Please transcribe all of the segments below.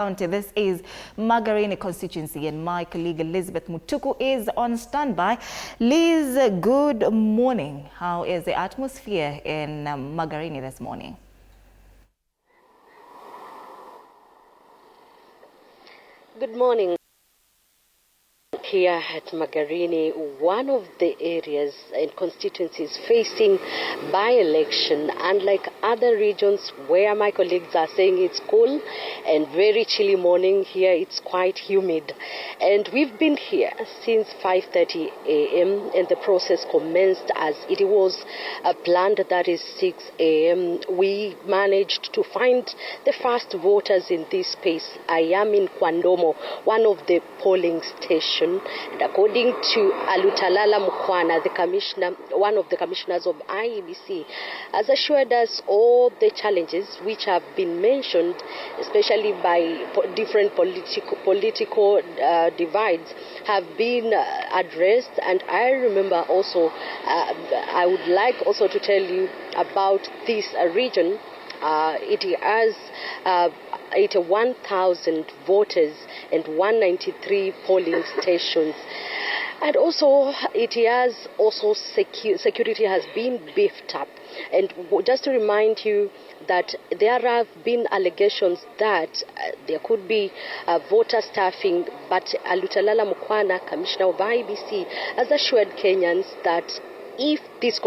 This is Margarini constituency, and my colleague Elizabeth Mutuku is on standby. Liz, good morning. How is the atmosphere in Margarini this morning? Good morning. Here at Margarini, one of the areas and constituencies facing by-election, unlike other regions where my colleagues are saying it's cool and very chilly morning, here it's quite humid. And we've been here since 5:30 a.m. and the process commenced as it was planned, that is 6 a.m. We managed to find the first voters in this space. I am in Kwandomo, one of the polling stations. And according to Alutalala Mukwhana, the commissioner, one of the commissioners of IEBC, has assured us all the challenges which have been mentioned, especially by different political divides, have been addressed. And I remember also, I would like also to tell you about this region. It has 81,000 voters and 193 polling stations. And also, it has also security has been beefed up. And just to remind you that there have been allegations that there could be voter staffing, but Alutalala Mukwhana, Commissioner of IEBC, has assured Kenyans that if this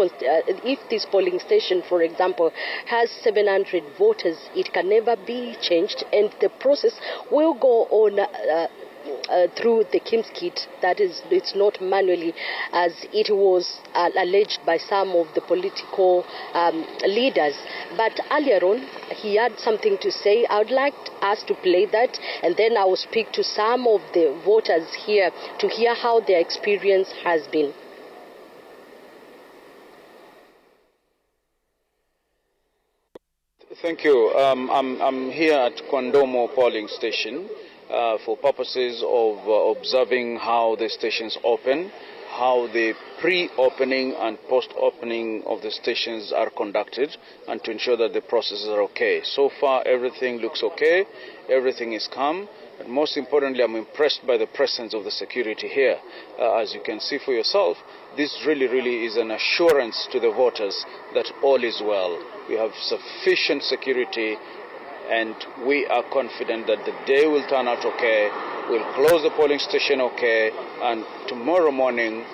polling station, for example, has 700 voters, it can never be changed, and the process will go on through the KIMS kit. That is, it's not manually, as it was alleged by some of the political leaders. But earlier on, he had something to say. I would like us to play that, and then I will speak to some of the voters here to hear how their experience has been. Thank you. I'm here at Kwandomo polling station for purposes of observing how the stations open, how the pre-opening and post-opening of the stations are conducted, and to ensure that the processes are okay. So far, everything looks okay, everything is calm. And most importantly, I'm impressed by the presence of the security here. As you can see for yourself, this really is an assurance to the voters that all is well. We have sufficient security, and we are confident that the day will turn out okay. We'll close the polling station okay, and tomorrow morning,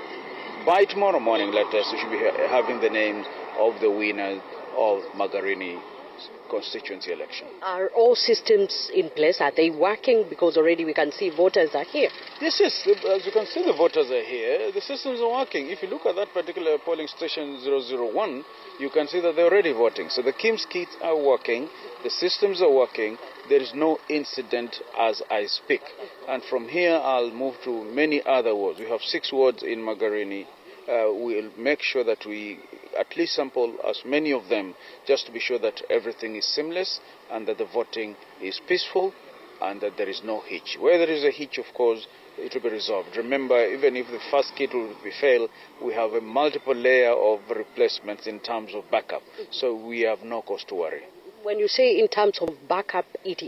by tomorrow morning, we should be having the names of the winners of Margarini constituency election. Are all systems in place? Are they working? Because already we can see voters are here. Yes, as you can see, the voters are here. The systems are working. If you look at that particular polling station 001, you can see that they're already voting. So the KIMS kits are working, the systems are working. There is no incident as I speak. And from here, I'll move to many other wards. We have 6 wards in Margarini. We'll make sure that we at least sample as many of them, just to be sure that everything is seamless and that the voting is peaceful and that there is no hitch. Where there is a hitch, of course, it will be resolved. Remember, even if the first kit will be failed, we have a multiple layer of replacements in terms of backup. So we have no cause to worry. When you say in terms of backup,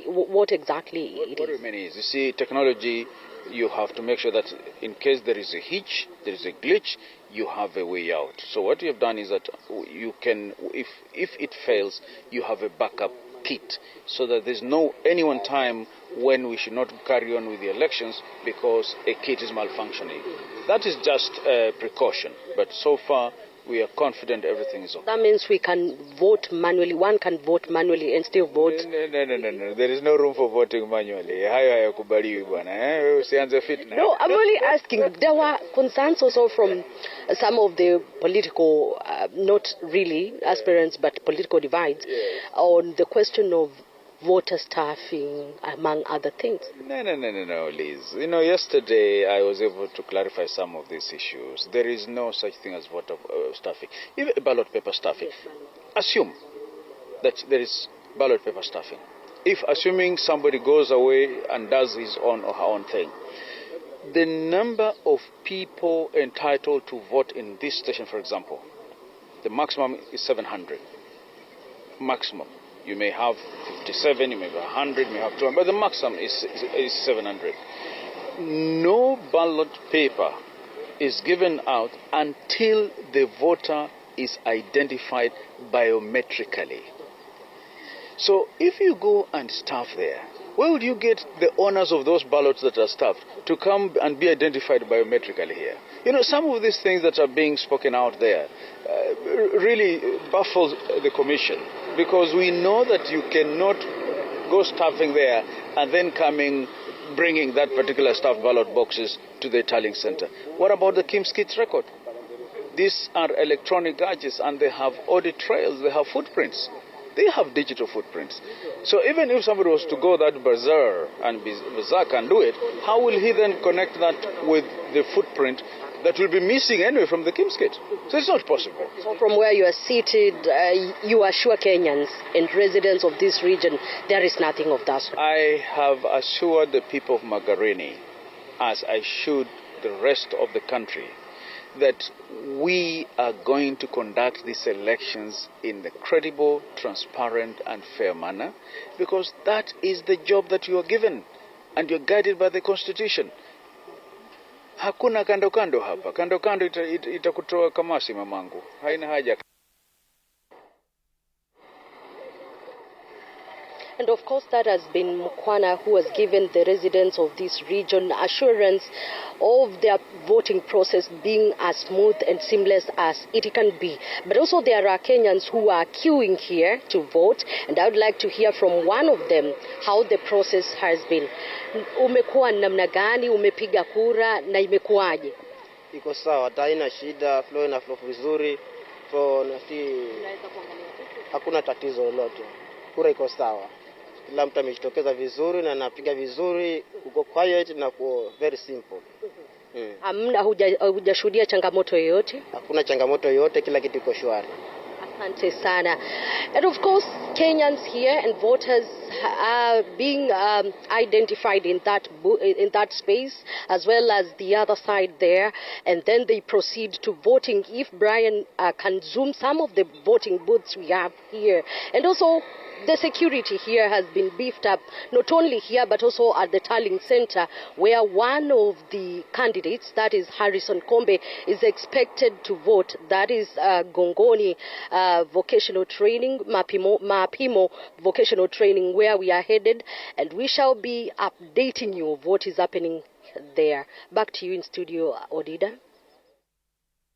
what exactly it is? What I mean is, you see, technology, you have to make sure that in case there is a hitch, there is a glitch, you have a way out. So what you have done is that you can, if it fails, you have a backup kit, so that there's any one time when we should not carry on with the elections because a kit is malfunctioning. That is just a precaution, but so far we are confident everything is okay. That means we can vote manually. One can vote manually and still vote. No. There is no room for voting manually. No, I'm only asking. There were concerns also from some of the political, not really aspirants, but political divides, on the question of voter staffing, among other things. No, Liz. You know, yesterday I was able to clarify some of these issues. There is no such thing as voter staffing, even ballot paper staffing. Yes, assume that there is ballot paper staffing. If assuming somebody goes away and does his own or her own thing, the number of people entitled to vote in this station, for example, the maximum is 700. Maximum. You may have 57, you may have 100, you may have 200, but the maximum is 700. No ballot paper is given out until the voter is identified biometrically. So if you go and staff there, where would you get the owners of those ballots that are staffed to come and be identified biometrically here? You know, some of these things that are being spoken out there really baffles the Commission, because we know that you cannot go staffing there and then bringing that particular staff ballot boxes to the tallying center. What about the Kimskit record? These are electronic gadgets and they have audit trails, they have footprints. They have digital footprints. So even if somebody was to go that bazaar and do it, how will he then connect that with the footprint that will be missing anyway from the Kimskit? So it's not possible. So from where you are seated, you assure Kenyans and residents of this region there is nothing of that sort? I have assured the people of Margarini, as I should the rest of the country, that we are going to conduct these elections in the credible, transparent and fair manner, because that is the job that you are given and you're guided by the Constitution. Hakuna kando kando hapa. Kando kando itakutoa kamasi mamangu. Haina haja. And of course that has been Mukwhana who has given the residents of this region assurance of their voting process being as smooth and seamless as it can be. But also there are Kenyans who are queuing here to vote, and I would like to hear from one of them how the process has been. Umekuwa namna gani, umepiga kura na imekuwaje? Iko sawa, haina shida, flow ina flow vizuri. So hakuna tatizo lolote. Kura iko sawa. Kila mtu amejitokeza vizuri na anapiga vizuri, uko quiet na uko very simple. Hamna, hujashuhudia changamoto yoyote? Hakuna changamoto yoyote, kila kitu iko shwari. Asante sana. And of course, Kenyans here and voters are being identified in that space, as well as the other side there, and then they proceed to voting. If Brian can zoom some of the voting booths we have here, and also the security here has been beefed up, not only here but also at the tallying center, where one of the candidates, that is Harrison Kombe, is expected to vote. That is Gongoni vocational training, Mapimo vocational training, where we are headed, and we shall be updating you of what is happening there. Back to you in studio, Odida.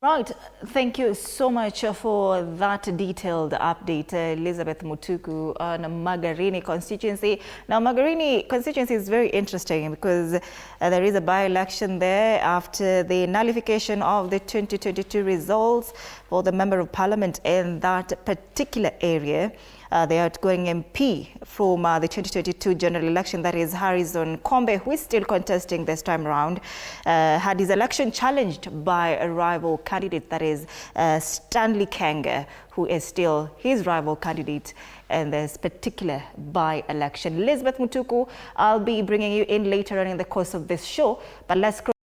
Right, thank you so much for that detailed update, Elizabeth Mutuku, on Margarini constituency. Now, Margarini constituency is very interesting because there is a by-election there after the nullification of the 2022 results for the Member of Parliament in that particular area. The outgoing MP from the 2022 general election, that is Harrison Kombe, who is still contesting this time around, had his election challenged by a rival candidate, that is Stanley Kanga, who is still his rival candidate in this particular by-election. Elizabeth Mutuku, I'll be bringing you in later on in the course of this show, but let's